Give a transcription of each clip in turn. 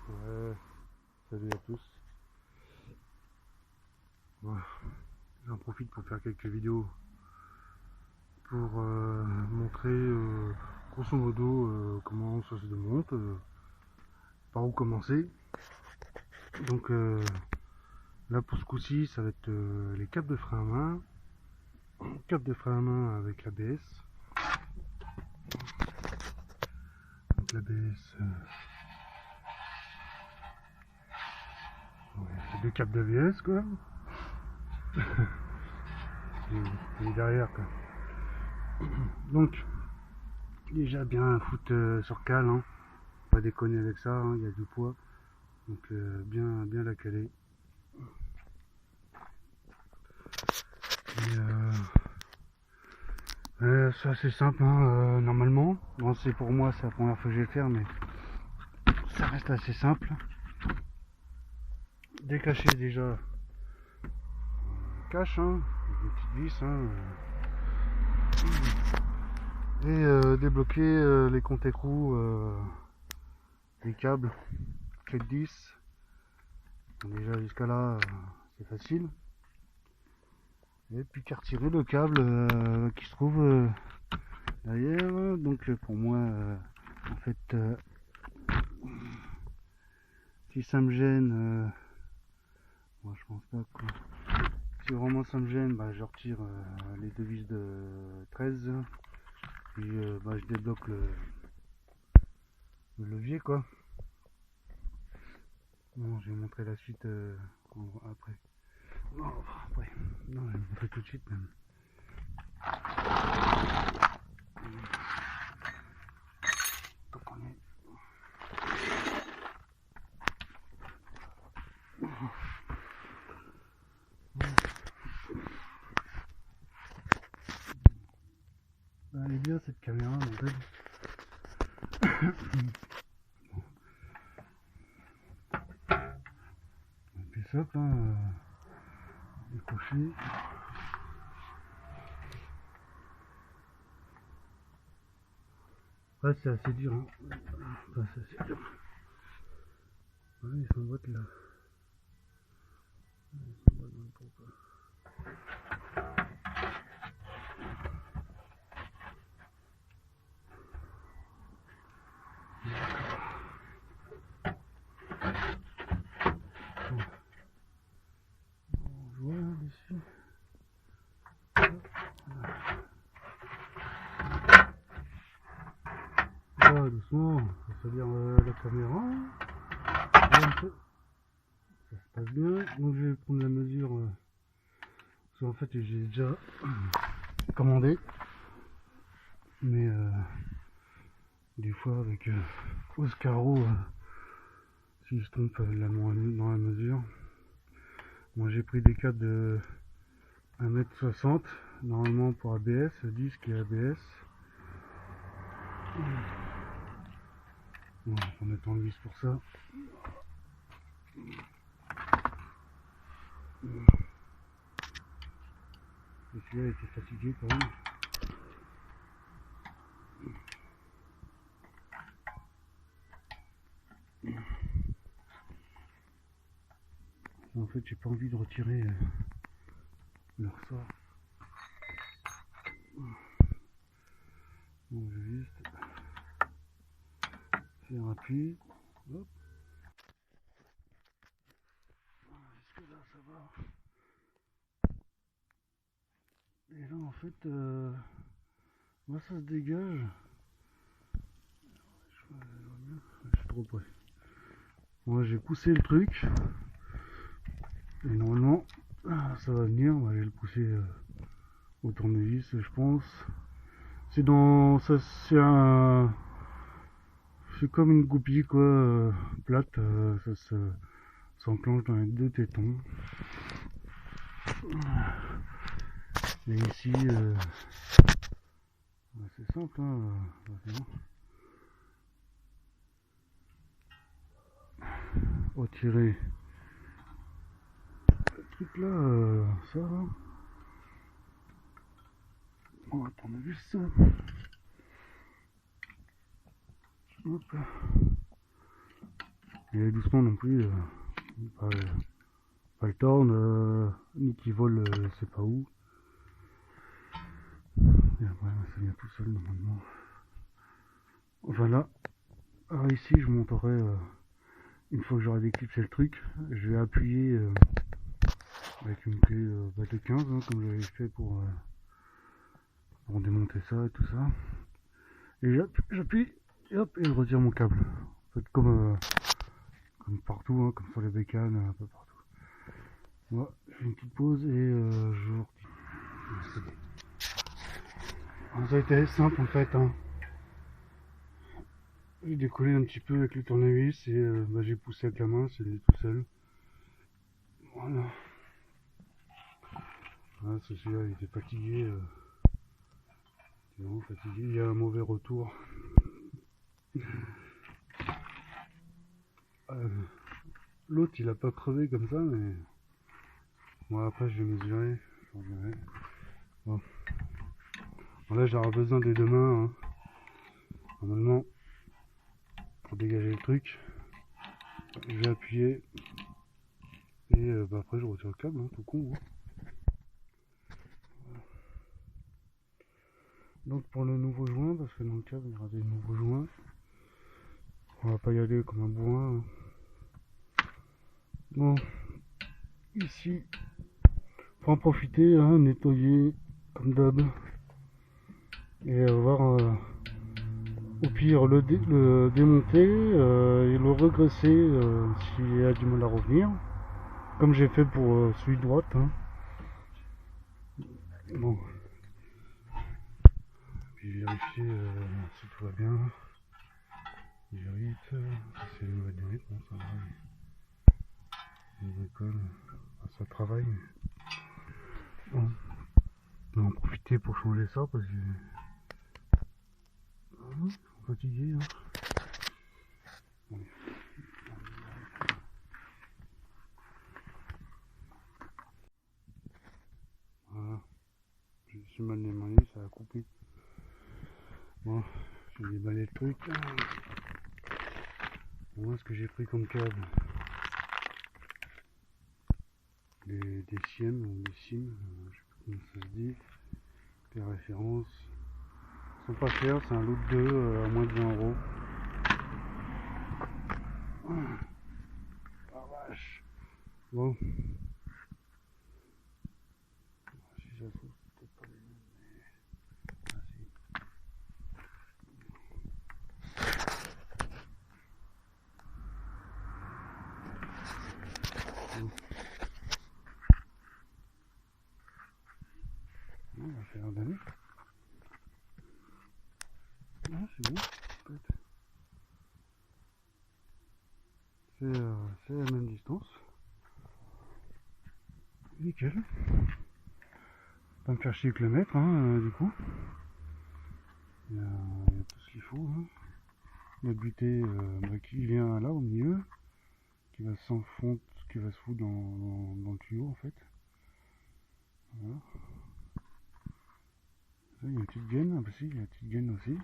Ouais, salut à tous. Bon, j'en profite pour faire quelques vidéos pour montrer grosso modo comment ça se démonte, par où commencer. Donc là pour ce coup-ci, ça va être les câbles de frein à main, câble de frein à main avec l'ABS. Donc l'ABS, ouais, c'est deux câbles d'ABS quoi. et derrière quoi. Donc déjà bien foutre sur cale, hein. Pas déconner avec ça, hein, il y a du poids. Donc bien la caler. C'est assez simple, hein, normalement. Bon, c'est pour moi, c'est la première fois que je vais le faire, mais ça reste assez simple. Décacher déjà cache, hein, des petites vis, hein, et débloquer les compte-écrous des câbles clé de 10. Donc déjà jusqu'à là, c'est facile. Et puis qu'à retirer le câble qui se trouve derrière. Donc pour moi, en fait, si ça me gêne, moi je pense pas quoi. Si vraiment ça me gêne, bah, je retire les deux vis de 13, puis bah, je débloque le levier quoi. Bon, je vais montrer la suite après. Non, après. Non, je vais montrer tout de suite même. Donc on est. Bah, elle est bien cette caméra en fait. C'est simple, hein, décrocher. Ouais, c'est assez dur, hein. Enfin, c'est assez dur. Ouais, ils sont boîtes là. Ils sont boîtes dans le trou, quoi. On voit là dessus. Voilà, doucement, ça veut dire la caméra. Ça se passe bien. Donc je vais prendre la mesure. Parce qu'en fait j'ai déjà commandé. Mais des fois avec Oscaro, si je trompe dans la mesure. Moi j'ai pris des câbles de 1m60 normalement pour ABS, disque et ABS. Bon, on va mettre en vis pour ça. Et celui-là était fatigué quand même. En fait j'ai pas envie de retirer le ressort. Donc je vais juste faire appui. Hop. Jusque là ça va. Et là en fait moi ça se dégage. Je suis trop près. Moi j'ai poussé le truc. Et normalement ça va venir. Moi, je vais le pousser au tournevis je pense. C'est dans ça, c'est comme une goupille quoi, plate, ça s'enclenche dans les deux tétons. Et ici c'est simple, hein, c'est bon. Retirer le truc là, ça là. On va prendre juste ça. Hop. Et doucement non plus, pas le torne, ni qui vole, c'est pas où. Et après, ça vient tout seul normalement. Voilà. Alors ici, je monterai, une fois que j'aurai déclipsé le truc, je vais appuyer avec une clé de 15, hein, comme j'avais fait pour démonter ça et tout ça. Et j'appuie, et hop, et je retire mon câble. En fait, comme partout, hein, comme sur les bécanes, un peu partout. Voilà, je fais une petite pause et je vous redis. Ça a été simple en fait. Hein. J'ai décollé un petit peu avec le tournevis et j'ai poussé avec la main, c'est tout seul. Voilà. Voilà, celui-là il était fatigué. Il est vraiment fatigué, il y a un mauvais retour. L'autre il a pas crevé comme ça, mais bon, après je vais mesurer. Bon. Bon, là j'aurai besoin des deux mains. Hein. Normalement, pour dégager le truc, je vais appuyer et après je retire le câble, hein, tout con. Hein. Donc pour le nouveau joint, parce que dans le câble il y aura des nouveaux joints, on va pas y aller comme un bourrin. Hein. Bon, ici, faut en profiter, hein, nettoyer comme d'hab, et voir au pire le démonter et le regresser s'il a du mal à revenir, comme j'ai fait pour celui de droite. Hein. Bon, puis vérifier si tout va bien. Vérite, c'est une nouvelle vérite, bon ça va. Il décolle, ça travaille. Mais... bon, on va en profiter pour changer ça parce que ils sont fatigués. Hein. Ouais. Voilà, je suis mal démarré, ça a coupé. Bon, j'ai déballé le truc. Bon, ce que j'ai pris comme câble, des siennes ou des cimes, je sais pas comment ça se dit. Les références sont pas chères, c'est un lot de 2 à moins de 20 €. Ah vache. Bon. Si ça se trouve, c'est peut-être pas les mêmes, mais... ah si. Bon. On va faire un dernier. Ah, c'est bon, peut-être. C'est la même distance. Nickel. Pas me faire chier avec le mètre, hein, du coup. Il y a tout ce qu'il faut. Hein. La butée qui vient là au milieu, qui va s'enfoncer, qui va se foutre dans le tuyau en fait. Voilà. Là, il y a une petite gaine, ah bah si, il y a une petite gaine aussi.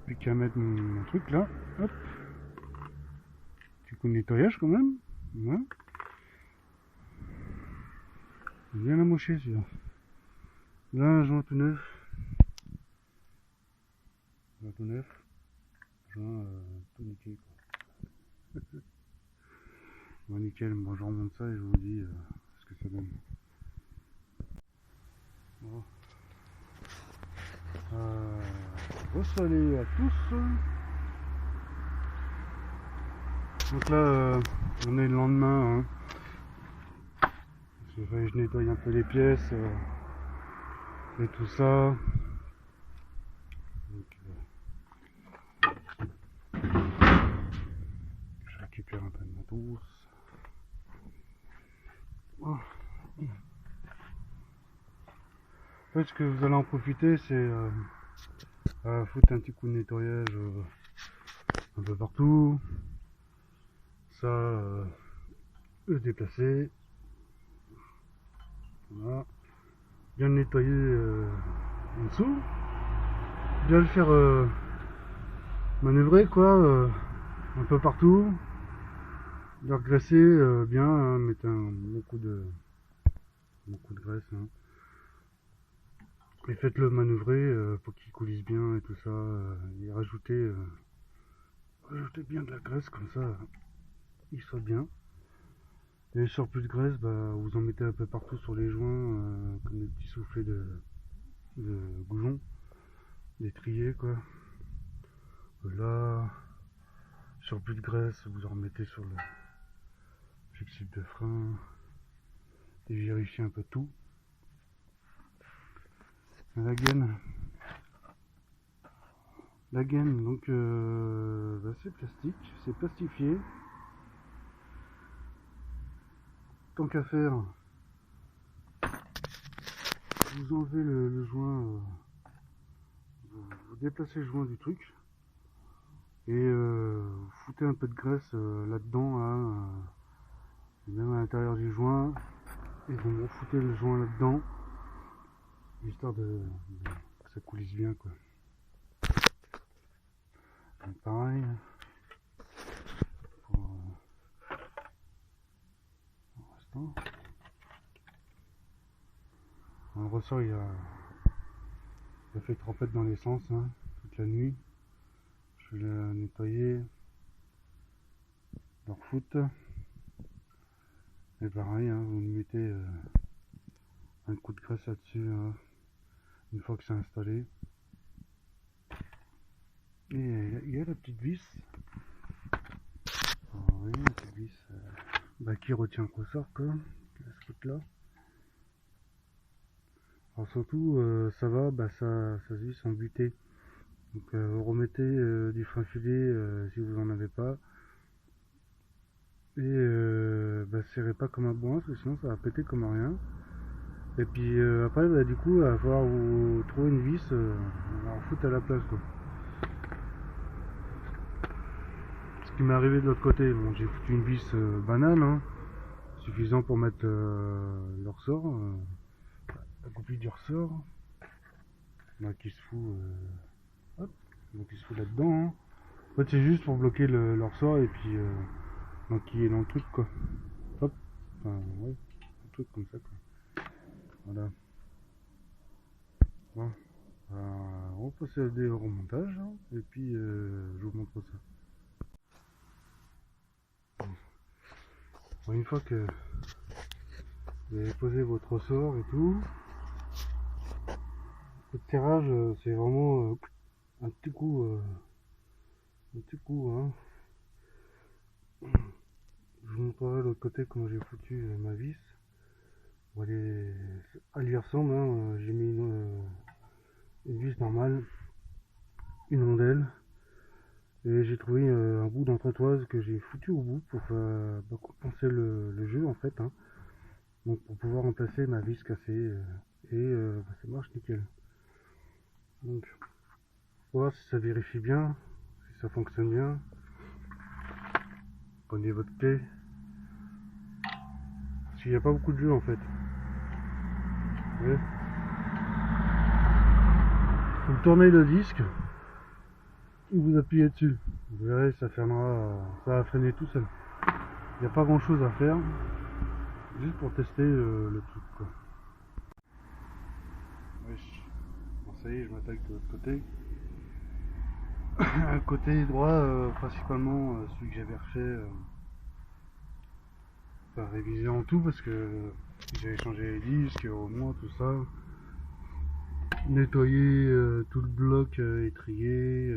Plus qu'à mettre mon truc là, hop. Petit coup de nettoyage quand même. Voilà. Bien amoché celui-là. Là, un joint tout neuf. Joint tout neuf. Joint tout nickel quoi. Bon nickel, bon je remonte ça et je vous dis ce que ça donne. Bon. Bonsoir à tous. Donc là, on est le lendemain. Hein. Je nettoie un peu les pièces et tout ça. Donc, je récupère un peu de matos. Oh. En fait, ce que vous allez en profiter, c'est foutre un petit coup de nettoyage un peu partout. Ça, le déplacer. Voilà. Bien le nettoyer en dessous. Bien le faire manœuvrer quoi, un peu partout, de regraisser bien, hein, mettre beaucoup de graisse. Hein. Et faites-le manœuvrer pour qu'il coulisse bien et tout ça. Et rajoutez bien de la graisse comme ça, il soit bien. Et les surplus de graisse, bah, vous en mettez un peu partout sur les joints, comme des petits soufflets de goujons, d'étrier quoi. Là, surplus de graisse, vous en remettez sur le flexible de frein. Et vérifiez un peu tout. La gaine. La gaine, donc bah, c'est plastique, c'est plastifié. Tant qu'à faire, vous enlevez le joint, vous déplacez le joint du truc et vous foutez un peu de graisse là-dedans, là, même à l'intérieur du joint, et vous refoutez le joint là-dedans, histoire que ça coulisse bien quoi. Donc, pareil. Le ressort il a fait trempette dans l'essence hein, toute la nuit. Je vais la nettoyer, le refoutre. Et pareil, hein, vous mettez un coup de graisse là-dessus hein, une fois que c'est installé. Et il y a la petite vis. Alors, oui, la petite vis bah, qui retient le ressort quoi, ce truc là. Alors surtout ça va, bah, ça se vis en butée. Donc vous remettez du fin filet si vous en avez pas. Et bah, serrez pas comme un boin, parce que sinon ça va péter comme rien. Et puis après, bah, du coup, il va falloir vous trouver une vis, à en foutre à la place quoi. Ce qui m'est arrivé de l'autre côté, bon, j'ai foutu une vis banale, hein, suffisant pour mettre le ressort, la copie du ressort, bah, qui se fout, hop, donc il se fout là-dedans. Hein. En fait, c'est juste pour bloquer le ressort et puis donc qui est dans le truc quoi. Hop, enfin, ouais, un truc comme ça quoi. Voilà. Bon. On va procéder au remontage hein, et puis je vous montre ça. Bon, une fois que vous avez posé votre ressort et tout, le tirage c'est vraiment un petit coup hein. Je vous montrerai de l'autre côté comment j'ai foutu ma vis. Bon, elle y ressemble hein. J'ai mis une vis normale, une rondelle. Et j'ai trouvé un bout d'entretoise que j'ai foutu au bout pour compenser le jeu en fait. Hein. Donc pour pouvoir remplacer ma vis cassée. Bah, ça marche nickel. Donc pour voir si ça vérifie bien, si ça fonctionne bien. Prenez votre clé. Parce qu'il n'y a pas beaucoup de jeu en fait. Vous voyez ? Vous tournez le disque. Vous appuyez dessus. Vous verrez, ça fermera, ça va freiner tout seul. Il n'y a pas grand chose à faire. Juste pour tester le truc quoi. Wesh. Bon ça y est, je m'attaque de l'autre côté. Côté droit, principalement celui que j'avais refait. Enfin révisé en tout parce que j'avais changé les disques, au moins tout ça. Nettoyer tout le bloc étrié,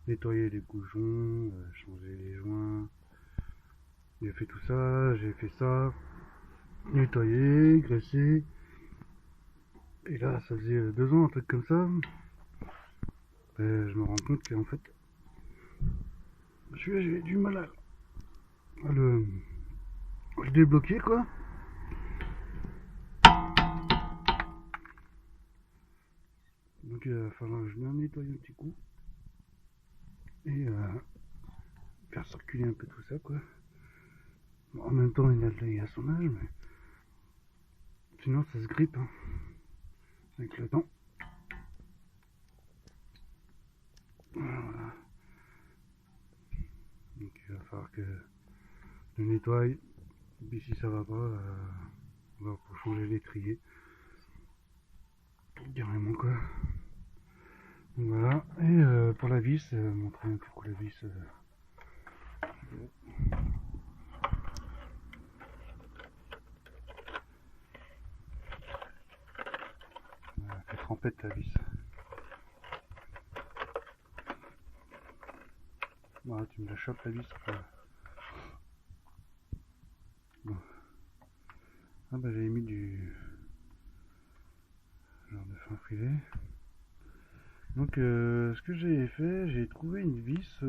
nettoyer les goujons, changer les joints. J'ai fait tout ça, j'ai fait ça. Nettoyer, graisser. Et là, ça faisait 2 ans, un truc comme ça. Et je me rends compte qu'en fait, j'ai du mal à le débloquer quoi. Donc il va falloir que je vienne nettoyer un petit coup. Et faire circuler un peu tout ça quoi. Bon, en même temps, il a son âge, mais sinon ça se grippe hein, avec le temps. Voilà. que je le nettoie. Et puis si ça va pas, on va pour changer l'étrier. Carrément quoi. Donc voilà. Et pour la vis, montrer un peu la vis. Elle fait trempette la vis. Voilà, tu me la chopes la vis quoi. Bon. Ah bah j'avais mis du genre de fin privé. Donc ce que j'ai fait, j'ai trouvé une vis,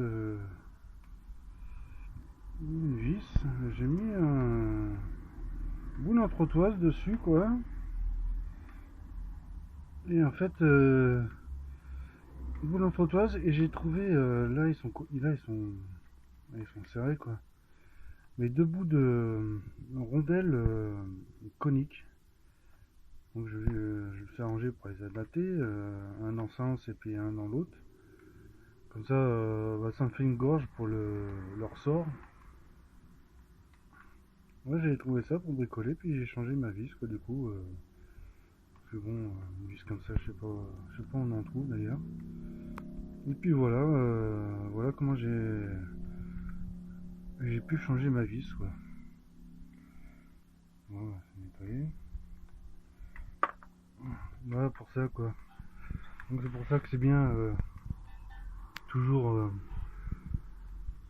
j'ai mis un boule en trottoise dessus quoi. Et en fait boule en trottoise, et j'ai trouvé là ils sont serrés quoi. Mais deux bouts de rondelles coniques. Donc je vais le faire ranger pour les adapter, un dans ce sens et puis un dans l'autre. Comme ça, ça me fait une gorge pour le ressort. Moi j'ai trouvé ça pour bricoler, puis j'ai changé ma vis quoi du coup. Parce que bon, une vis comme ça, je sais pas où on en trouve d'ailleurs. Et puis voilà, voilà comment j'ai pu changer ma vis quoi. Voilà, c'est nettoyé. Voilà pour ça quoi. Donc c'est pour ça que c'est bien toujours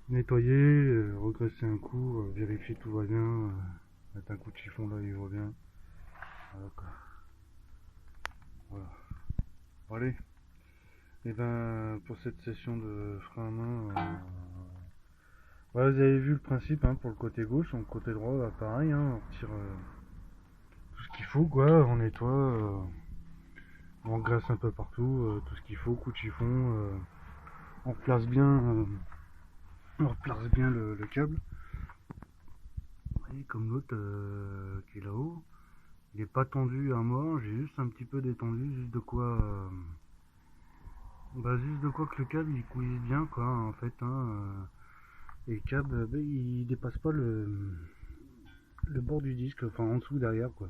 nettoyer, regresser un coup, vérifier tout va bien, mettre un coup de chiffon là il revient. Voilà quoi. Voilà. Bon, allez. Et ben pour cette session de frein à main, voilà, vous avez vu le principe hein, pour le côté gauche, donc côté droit bah, pareil, hein, on retire tout ce qu'il faut quoi, on nettoie, on graisse un peu partout, tout ce qu'il faut, coup de chiffon, on replace bien, le câble. Et comme l'autre qui est là-haut, il n'est pas tendu à mort, j'ai juste un petit peu détendu, juste de quoi que le câble il coulisse bien quoi en fait hein, et le câble il dépasse pas le bord du disque, enfin en dessous derrière quoi.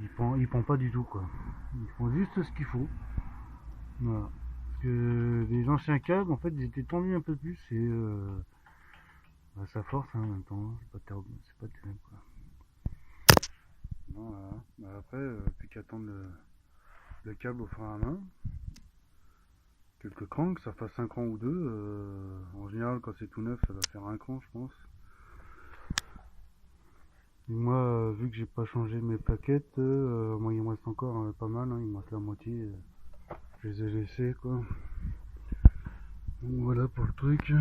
Il pend pas du tout quoi. Il prend juste ce qu'il faut. Voilà. Parce que les anciens câbles en fait ils étaient tendus un peu plus et ça force hein, en même temps, c'est pas terrible quoi. Bon, voilà. Bah, après plus qu'à attendre le câble au frein à main. Quelques cranks, ça fasse un cran ou deux. En général quand c'est tout neuf ça va faire un cran je pense. Et moi vu que j'ai pas changé mes plaquettes, moi il me reste encore pas mal, hein, il me reste la moitié, je les ai laissées quoi. Donc voilà pour le truc.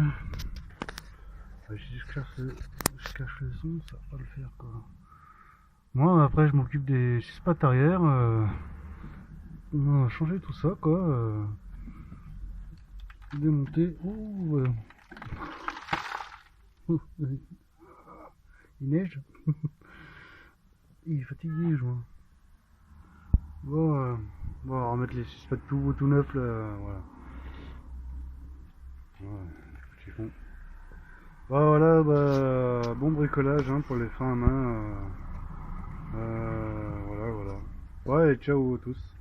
Si je cache le son, ça va pas le faire quoi. Moi après je m'occupe des 6 pattes arrière, on va changer tout ça quoi. Démonter. Il neige. Il est fatigué je vois. Bon, on va remettre les 6 pattes tout neufs là, voilà. Chiffon. Voilà, bah, bon bricolage hein, pour les freins à main. Voilà. Ouais, ciao à tous.